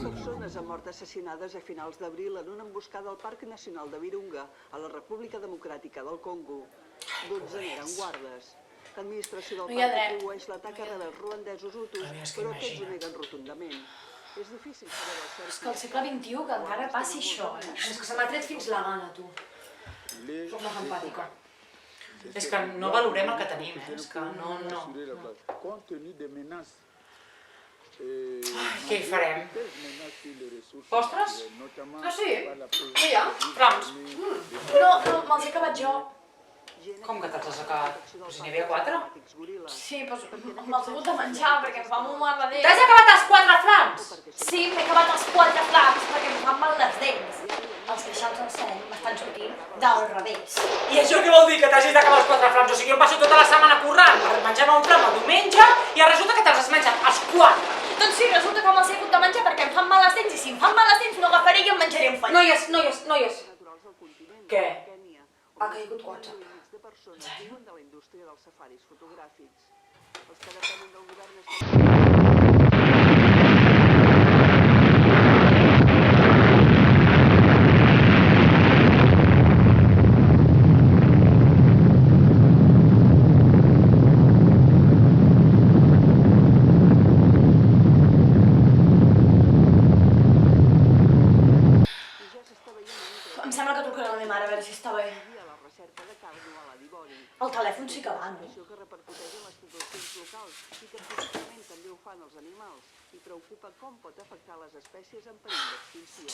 persones han mort assassinades a finals d'abril en una emboscada al Parc Nacional de Virunga, a la República Democràtica del Congo. 12 eren guardes. L'administració del parc atribueix l'atac a rebels ruandesos hutus, però aquests ho neguen rotundament. És difícil saber del cert. És que al segle XXI que encara passi això, És que se m'ha tret fins la gana, tu. Soc més empàtica. És que no valorem el que tenim, És que no. Què hi farem? Postres? Ah, sí? Què hi ha? Flams. No, me'ls he acabat jo. Com que te'ls has acabat? Si n'hi havia 4? Sí, doncs me'ls he hagut de menjar perquè em fa molt mal la dent. T'has acabat els 4 flams? Sí, m'he acabat els 4 flams perquè em fan mal les dents. Els queixals del seny m'estan sortint del revés. I això què vol dir, que t'hagis d'acabar els 4 flams? O sigui, jo em passo tota la setmana currant per menjar-me un flam el diumenge i resulta que te'ls has menjat els 4. Doncs sí, resulta que me'ls he hagut de menjar perquè em fan mal les dents i si em fan mal les dents no agafaré i em menjaré un fang. Noies. Què? Ha caigut WhatsApp. De persones viuen de la indústria dels safaris fotogràfics. Els que depenen del govern Em sembla que trucaré a la meva mare a veure si està bé. El telèfon sí que va, no? que repercuteix en les poblacions locals i que possiblement també ho fan els animals i preocupa com pot afectar les espècies en perill d'extinció.